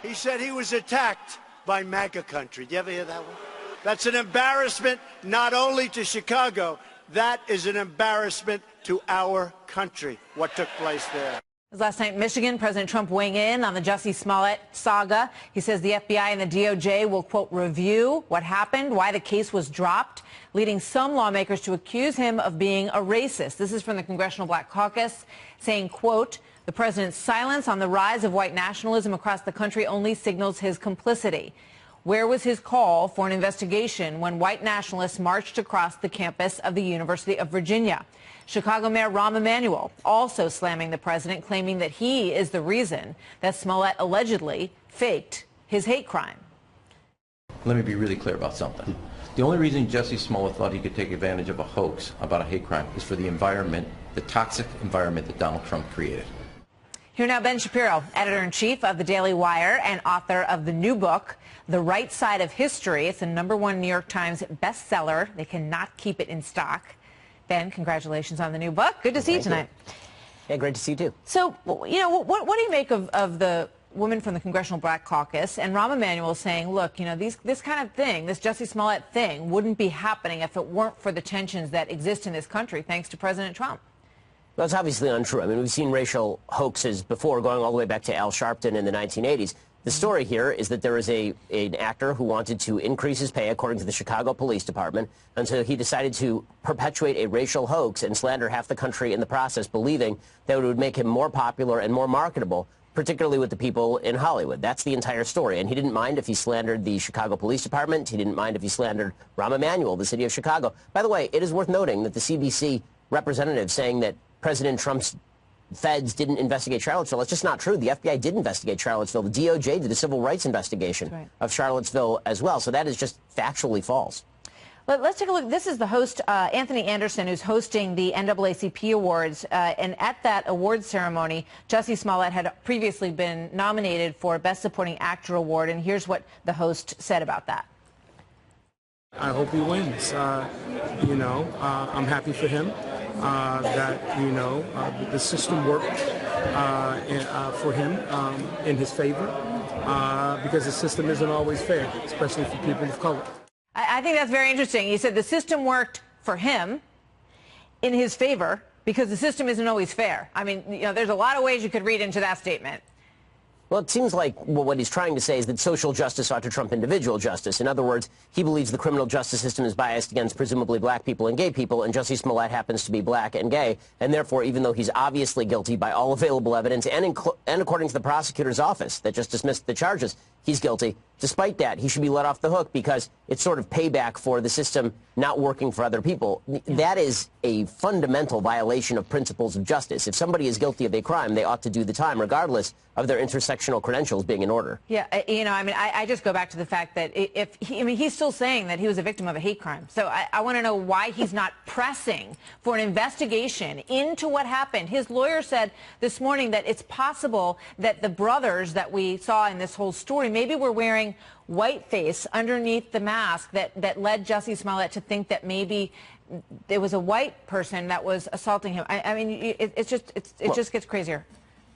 He said he was attacked by MAGA country. Do you ever hear that one? That's an embarrassment not only to Chicago, that is an embarrassment to our country, what took place there. Last night in Michigan, President Trump weighing in on the Jussie Smollett saga. He says the FBI and the DOJ will, quote, review what happened, why the case was dropped, leading some lawmakers to accuse him of being a racist. This is from the Congressional Black Caucus, saying, quote, the president's silence on the rise of white nationalism across the country only signals his complicity. Where was his call for an investigation when white nationalists marched across the campus of the University of Virginia? Chicago Mayor Rahm Emanuel also slamming the president, claiming that he is the reason that Smollett allegedly faked his hate crime. Let me be really clear about something. The only reason Jussie Smollett thought he could take advantage of a hoax about a hate crime is for the environment, the toxic environment that Donald Trump created. Here now, Ben Shapiro, editor-in-chief of the Daily Wire and author of the new book, The Right Side of History. It's a #1 New York Times bestseller. They cannot keep it in stock. Ben, congratulations on the new book. Good to see you tonight. Yeah, great to see you too. So, you know, what do you make of the woman from the Congressional Black Caucus and Rahm Emanuel saying, look, you know, this kind of thing, this Jussie Smollett thing wouldn't be happening if it weren't for the tensions that exist in this country thanks to President Trump? Well, it's obviously untrue. I mean, we've seen racial hoaxes before, going all the way back to Al Sharpton in the 1980s. The story here is that there is an actor who wanted to increase his pay, according to the Chicago Police Department, and so he decided to perpetuate a racial hoax and slander half the country in the process, believing that it would make him more popular and more marketable, particularly with the people in Hollywood. That's the entire story. And he didn't mind if he slandered the Chicago Police Department. He didn't mind if he slandered Rahm Emanuel, the city of Chicago. By the way, it is worth noting that the CBC representative saying that President Trump's feds didn't investigate Charlottesville. It's just not true. The FBI did investigate Charlottesville. The DOJ did a civil rights investigation of Charlottesville as well. So that is just factually false. Let's take a look. This is the host, Anthony Anderson, who's hosting the NAACP Awards. And at that awards ceremony, Jussie Smollett had previously been nominated for Best Supporting Actor Award. And here's what the host said about that. I hope he wins. I'm happy for him. The system worked for him in his favor because the system isn't always fair, especially for people of color. I think that's very interesting. He said the system worked for him in his favor because the system isn't always fair. I mean, you know, there's a lot of ways you could read into that statement. Well, it seems like what he's trying to say is that social justice ought to trump individual justice. In other words, he believes the criminal justice system is biased against presumably black people and gay people, and Jussie Smollett happens to be black and gay, and therefore, even though he's obviously guilty by all available evidence and according to the prosecutor's office that just dismissed the charges, he's guilty. Despite that, he should be let off the hook because it's sort of payback for the system not working for other people. That is a fundamental violation of principles of justice. If somebody is guilty of a crime, they ought to do the time, regardless of their intersectional credentials being in order. Yeah, you know, I mean, I just go back to the fact that he's still saying that he was a victim of a hate crime. So I want to know why he's not pressing for an investigation into what happened. His lawyer said this morning that it's possible that the brothers that we saw in this whole story maybe were wearing whiteface underneath the mask that led Jussie Smollett to think that maybe it was a white person that was assaulting him. I mean, it just gets crazier.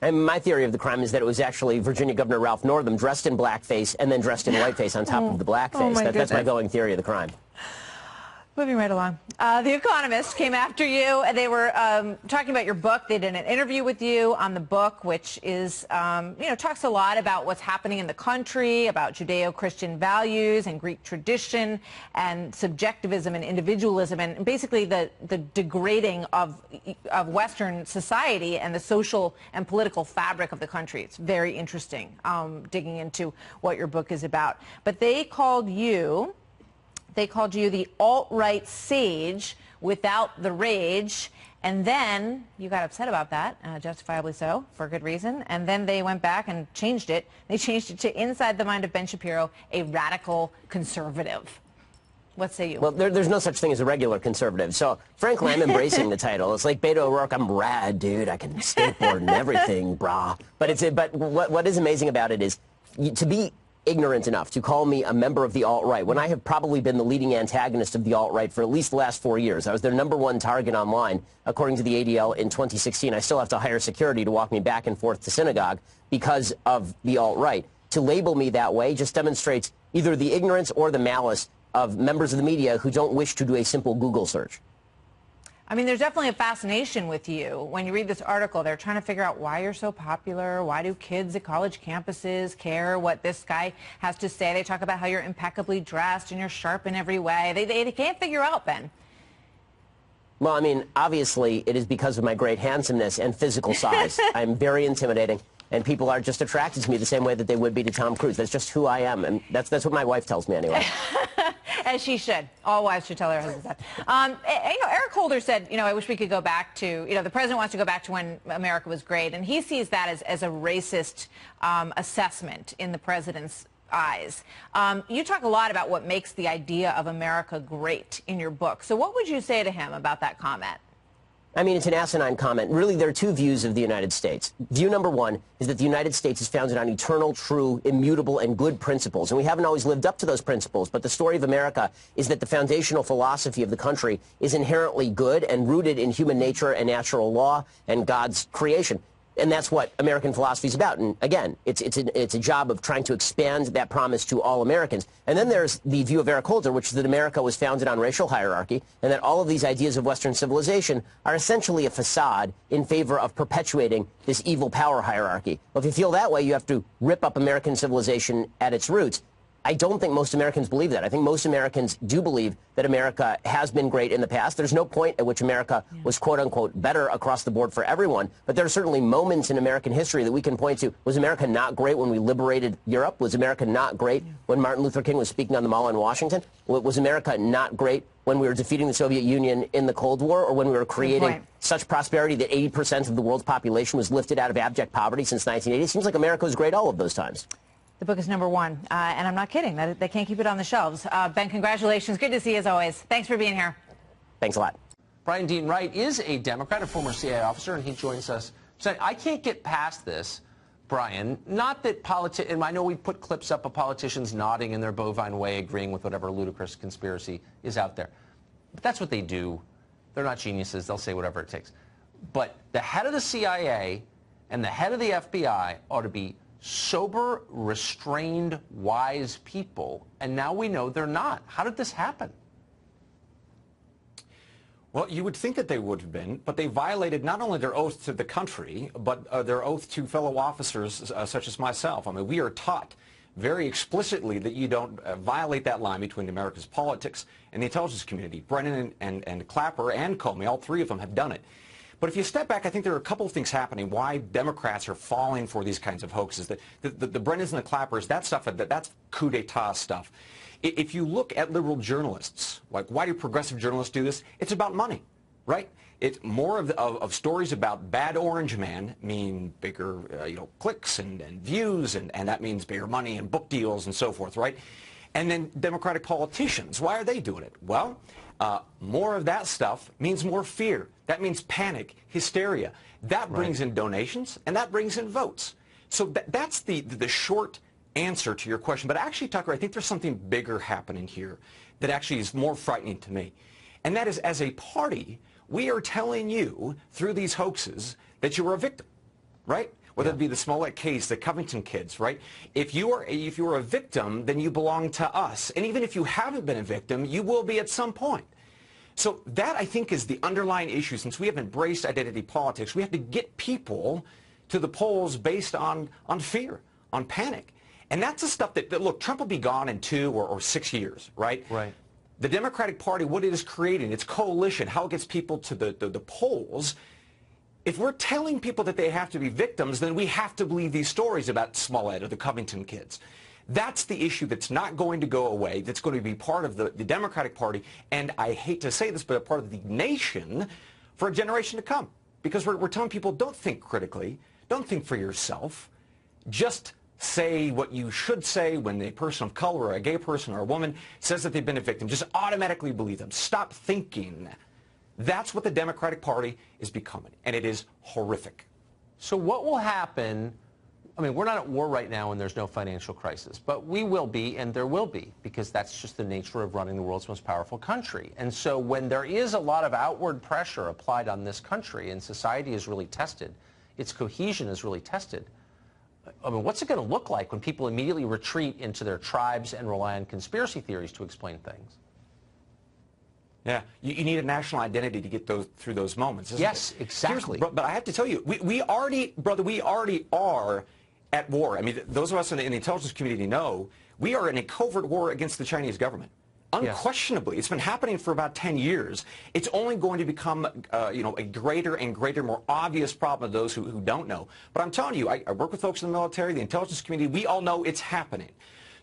And my theory of the crime is that it was actually Virginia Governor Ralph Northam dressed in blackface and then dressed in whiteface on top of the blackface. That's my going theory of the crime. Moving right along. The Economist came after you. They were talking about your book. They did an interview with you on the book, which is, talks a lot about what's happening in the country, about Judeo-Christian values and Greek tradition and subjectivism and individualism and basically the degrading of Western society and the social and political fabric of the country. It's very interesting digging into what your book is about. But they called you the alt-right sage without the rage, and then you got upset about that, justifiably so, for good reason, and then they went back and changed it. They changed it to Inside the Mind of Ben Shapiro, a radical conservative. What say you? Well, there's no such thing as a regular conservative. So, frankly, I'm embracing the title. It's like Beto O'Rourke, I'm rad, dude. I can skateboard and everything, brah. But what is amazing about it is to be ignorant enough to call me a member of the alt-right when I have probably been the leading antagonist of the alt-right for at least the last 4 years. I was their #1 target online, according to the ADL in 2016. I still have to hire security to walk me back and forth to synagogue because of the alt-right. to label me that way just demonstrates either the ignorance or the malice of members of the media who don't wish to do a simple Google search. I mean, there's definitely a fascination with you. When you read this article, they're trying to figure out why you're so popular. Why do kids at college campuses care what this guy has to say? They talk about how you're impeccably dressed and you're sharp in every way. They can't figure out, Ben. Well, I mean, obviously, it is because of my great handsomeness and physical size. I'm very intimidating, and people are just attracted to me the same way that they would be to Tom Cruise. That's just who I am, and that's what my wife tells me anyway. As she should. All wives should tell their husbands that. Eric Holder said, I wish we could go back to, the president wants to go back to when America was great, and he sees that as a racist assessment in the president's eyes. You talk a lot about what makes the idea of America great in your book. So what would you say to him about that comment? I mean, it's an asinine comment. Really, there are two views of the United States. View number one is that the United States is founded on eternal, true, immutable, and good principles. And we haven't always lived up to those principles. But the story of America is that the foundational philosophy of the country is inherently good and rooted in human nature and natural law and God's creation. And that's what American philosophy is about. And again, it's a job of trying to expand that promise to all Americans. And then there's the view of Eric Holder, which is that America was founded on racial hierarchy and that all of these ideas of Western civilization are essentially a facade in favor of perpetuating this evil power hierarchy. Well, if you feel that way, you have to rip up American civilization at its roots. I don't think most Americans believe that. I think most Americans do believe that America has been great in the past. There's no point at which America was, quote unquote, better across the board for everyone. But there are certainly moments in American history that we can point to. Was America not great when we liberated Europe? Was America not great when Martin Luther King was speaking on the Mall in Washington? Was America not great when we were defeating the Soviet Union in the Cold War, or when we were creating such prosperity that 80% of the world's population was lifted out of abject poverty since 1980? It seems like America was great all of those times. The book is #1, and I'm not kidding. They can't keep it on the shelves. Ben, congratulations. Good to see you as always. Thanks for being here. Thanks a lot. Brian Dean Wright is a Democrat, a former CIA officer, and he joins us. So I can't get past this, Brian. Not that and I know we put clips up of politicians nodding in their bovine way, agreeing with whatever ludicrous conspiracy is out there. But that's what they do. They're not geniuses. They'll say whatever it takes. But the head of the CIA and the head of the FBI ought to be sober, restrained, wise people, and now we know they're not. How did this happen? Well, you would think that they would have been, but they violated not only their oath to the country, but their oath to fellow officers such as myself. I mean, we are taught very explicitly that you don't violate that line between America's politics and the intelligence community. Brennan and Clapper and Comey, all three of them have done it. But if you step back, I think there are a couple of things happening why Democrats are falling for these kinds of hoaxes. The Brennans and the Clappers, that stuff, that's coup d'etat stuff. If you look at liberal journalists, like why do progressive journalists do this? It's about money, right? It's more of stories about bad orange man mean bigger clicks and views, and that means bigger money and book deals and so forth, right? And then Democratic politicians, why are they doing it? Well, more of that stuff means more fear. That means panic, hysteria. That brings in donations, and that brings in votes. So that's the short answer to your question. But actually, Tucker, I think there's something bigger happening here that actually is more frightening to me. And that is, as a party, we are telling you through these hoaxes that you are a victim, right? Whether it be the Smollett case, the Covington kids, right? If you are a victim, then you belong to us. And even if you haven't been a victim, you will be at some point. So that, I think, is the underlying issue. Since we have embraced identity politics, we have to get people to the polls based on fear, on panic. And that's the stuff that look, Trump will be gone in 2 or 6 years, right? Right. The Democratic Party, what it is creating, its coalition, how it gets people to the polls. If we're telling people that they have to be victims, then we have to believe these stories about Smollett or the Covington kids. That's the issue that's not going to go away, that's going to be part of the Democratic Party, and I hate to say this, but a part of the nation for a generation to come. Because we're telling people, don't think critically, don't think for yourself, just say what you should say when a person of color or a gay person or a woman says that they've been a victim. Just automatically believe them. Stop thinking. That's what the Democratic Party is becoming, and it is horrific. So what will happen? I mean, we're not at war right now and there's no financial crisis, but we will be, and there will be, because that's just the nature of running the world's most powerful country. And so when there is a lot of outward pressure applied on this country and society is really tested, its cohesion is really tested, I mean, what's it going to look like when people immediately retreat into their tribes and rely on conspiracy theories to explain things? Yeah, you need a national identity to get through those moments, isn't yes, it? exactly. But I have to tell you, we already are at war. I mean, those of us in the intelligence community know we are in a covert war against the Chinese government. Unquestionably, it's been happening for about 10 years. It's only going to become, a greater and greater, more obvious problem to those who don't know. But I'm telling you, I work with folks in the military, the intelligence community. We all know it's happening.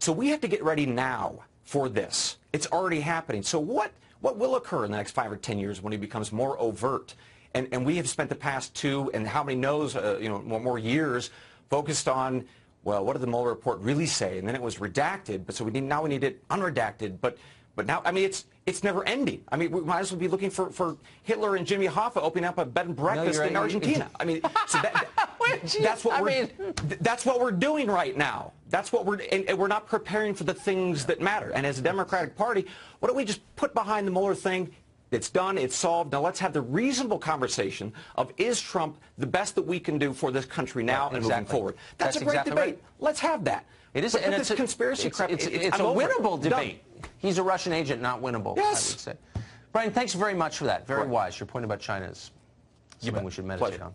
So we have to get ready now for this. It's already happening. So what will occur in the next 5 or 10 years when it becomes more overt? And we have spent the past 2 and how many knows, more years focused on, well, what did the Mueller report really say? And then it was redacted, but so now we need it unredacted. But now, I mean, it's never ending. I mean, we might as well be looking for Hitler and Jimmy Hoffa opening up a bed and breakfast in Argentina. I mean, so that's what we're doing right now. That's what and we're not preparing for the things that matter. And as a Democratic Party, why don't we just put behind the Mueller thing? It's done. It's solved. Now let's have the reasonable conversation of, is Trump the best that we can do for this country now and moving forward? That's a great debate. Right. Let's have that. It is, and it's a conspiracy crap. It's a winnable debate. He's a Russian agent, not winnable. Yes. I would say. Brian, thanks very much for that. Very wise. Your point about China is something we should meditate on.